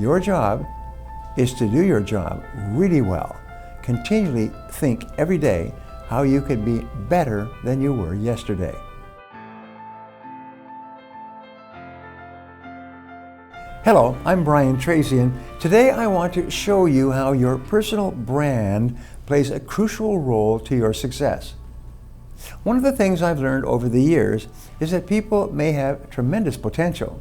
Your job is to do your job really well. Continually think every day how you could be better than you were yesterday. Hello, I'm Brian Tracy, and today I want to show you how your personal brand plays a crucial role to your success. One of the things I've learned over the years is that people may have tremendous potential,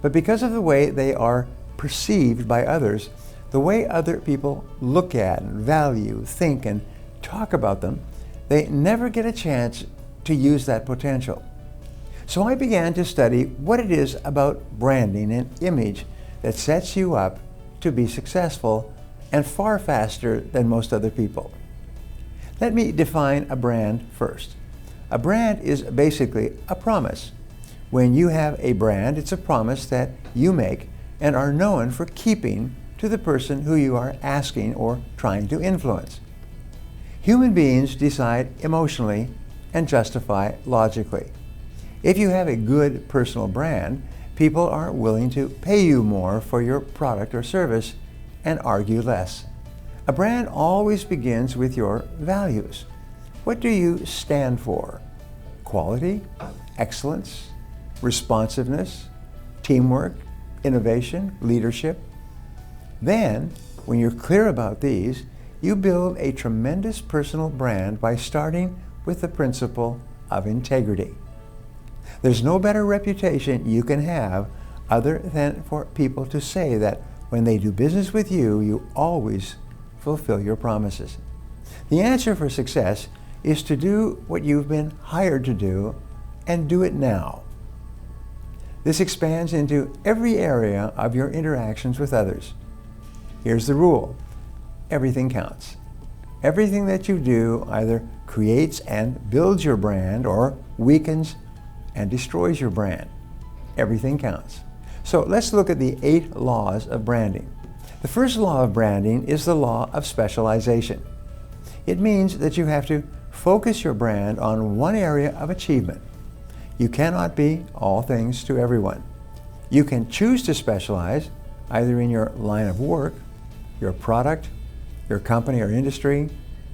but because of the way they are perceived by others, the way other people look at and value, think, and talk about them, they never get a chance to use that potential. So I began to study what it is about branding and image that sets you up to be successful and far faster than most other people. Let me define a brand first. A brand is basically a promise. When you have a brand, it's a promise that you make and are known for keeping to the person who you are asking or trying to influence. Human beings decide emotionally and justify logically. If you have a good personal brand, people are willing to pay you more for your product or service and argue less. A brand always begins with your values. What do you stand for? Quality, excellence, responsiveness, teamwork, innovation, leadership. Then, when you're clear about these, you build a tremendous personal brand by starting with the principle of integrity. There's no better reputation you can have other than for people to say that when they do business with you, you always fulfill your promises. The answer for success is to do what you've been hired to do and do it now. This expands into every area of your interactions with others. Here's the rule. Everything counts. Everything that you do either creates and builds your brand or weakens and destroys your brand. Everything counts. So let's look at the 8 laws of branding. The first law of branding is the law of specialization. It means that you have to focus your brand on one area of achievement. You cannot be all things to everyone. You can choose to specialize either in your line of work, your product, your company or industry,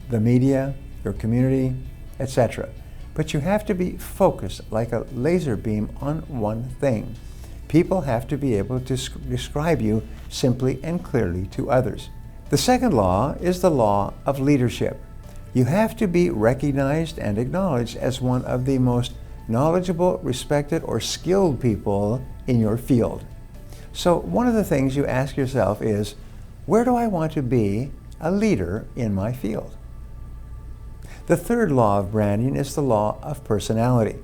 the media, your community, etc. But you have to be focused like a laser beam on one thing. People have to be able to describe you simply and clearly to others. The second law is the law of leadership. You have to be recognized and acknowledged as one of the most knowledgeable, respected, or skilled people in your field. So one of the things you ask yourself is, where do I want to be a leader in my field? The third law of branding is the law of personality.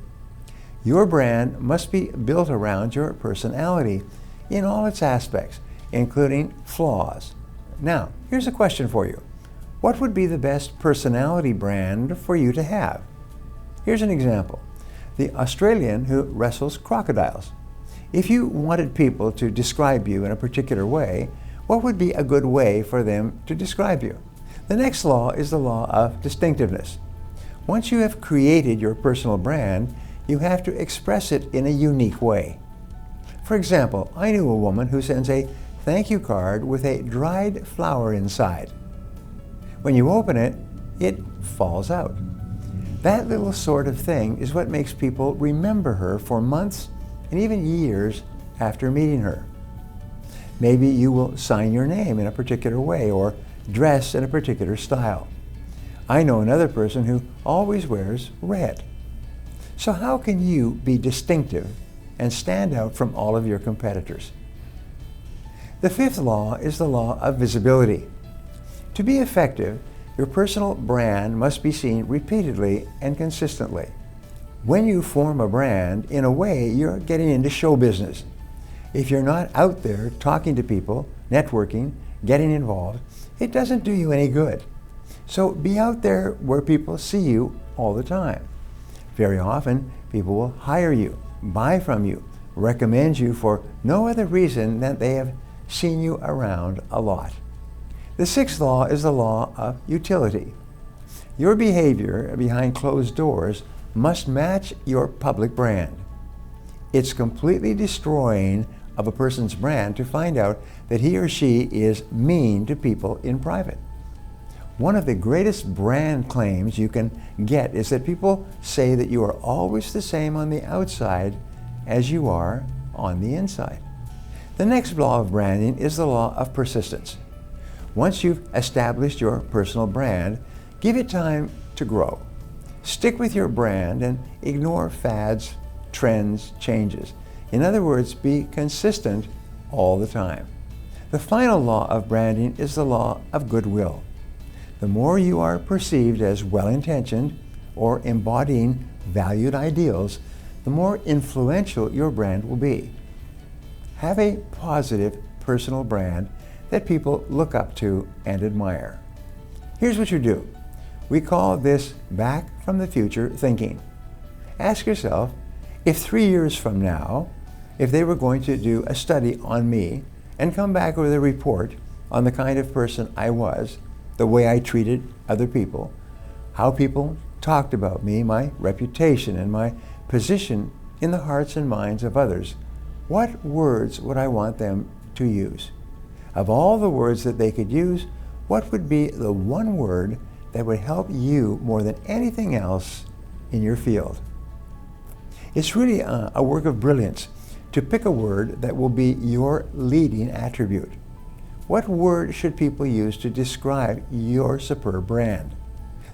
Your brand must be built around your personality in all its aspects, including flaws. Now, here's a question for you. What would be the best personality brand for you to have? Here's an example. The Australian who wrestles crocodiles. If you wanted people to describe you in a particular way, what would be a good way for them to describe you? The next law is the law of distinctiveness. Once you have created your personal brand, you have to express it in a unique way. For example, I knew a woman who sends a thank you card with a dried flower inside. When you open it, it falls out. That little sort of thing is what makes people remember her for months and even years after meeting her. Maybe you will sign your name in a particular way or dress in a particular style. I know another person who always wears red. So how can you be distinctive and stand out from all of your competitors? The fifth law is the law of visibility. To be effective, your personal brand must be seen repeatedly and consistently. When you form a brand, in a way, you're getting into show business. If you're not out there talking to people, networking, getting involved, it doesn't do you any good. So be out there where people see you all the time. Very often, people will hire you, buy from you, recommend you for no other reason than they have seen you around a lot. The sixth law is the law of utility. Your behavior behind closed doors must match your public brand. It's completely destroying of a person's brand to find out that he or she is mean to people in private. One of the greatest brand claims you can get is that people say that you are always the same on the outside as you are on the inside. The next law of branding is the law of persistence. Once you've established your personal brand, give it time to grow. Stick with your brand and ignore fads, trends, changes. In other words, be consistent all the time. The final law of branding is the law of goodwill. The more you are perceived as well-intentioned or embodying valued ideals, the more influential your brand will be. Have a positive personal brand that people look up to and admire. Here's what you do. We call this back from the future thinking. Ask yourself, if 3 years from now, if they were going to do a study on me and come back with a report on the kind of person I was, the way I treated other people, how people talked about me, my reputation, and my position in the hearts and minds of others, what words would I want them to use? Of all the words that they could use, what would be the one word that would help you more than anything else in your field? It's really a work of brilliance to pick a word that will be your leading attribute. What word should people use to describe your superb brand?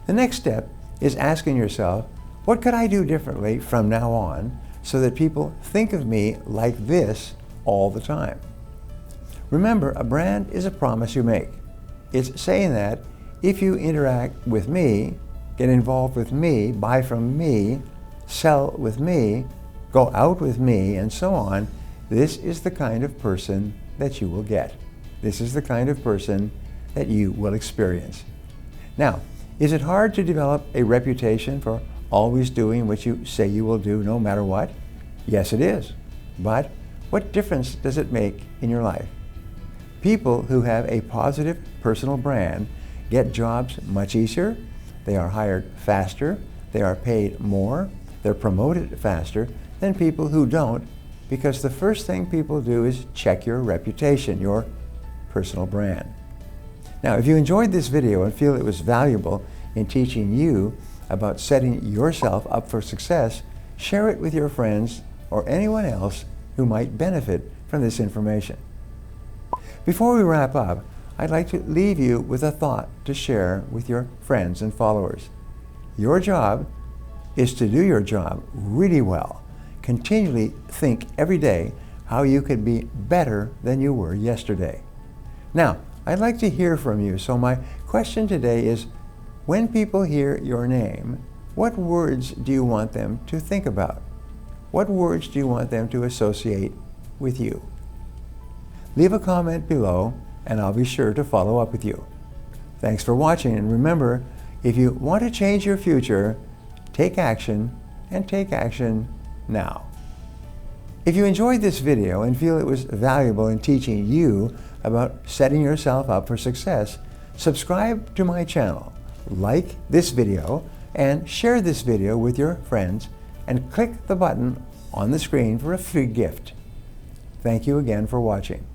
The next step is asking yourself, what could I do differently from now on so that people think of me like this all the time? Remember, a brand is a promise you make. It's saying that if you interact with me, get involved with me, buy from me, sell with me, go out with me, and so on, this is the kind of person that you will get. This is the kind of person that you will experience. Now, is it hard to develop a reputation for always doing what you say you will do no matter what? Yes, it is. But what difference does it make in your life? People who have a positive personal brand get jobs much easier, they are hired faster, they are paid more, they're promoted faster than people who don't, because the first thing people do is check your reputation, your personal brand. Now, if you enjoyed this video and feel it was valuable in teaching you about setting yourself up for success, share it with your friends or anyone else who might benefit from this information. Before we wrap up, I'd like to leave you with a thought to share with your friends and followers. Your job is to do your job really well. Continually think every day how you could be better than you were yesterday. Now, I'd like to hear from you, so my question today is, when people hear your name, what words do you want them to think about? What words do you want them to associate with you? Leave a comment below, and I'll be sure to follow up with you. Thanks for watching, and remember, if you want to change your future, take action, and take action now. If you enjoyed this video and feel it was valuable in teaching you about setting yourself up for success, subscribe to my channel, like this video, and share this video with your friends, and click the button on the screen for a free gift. Thank you again for watching.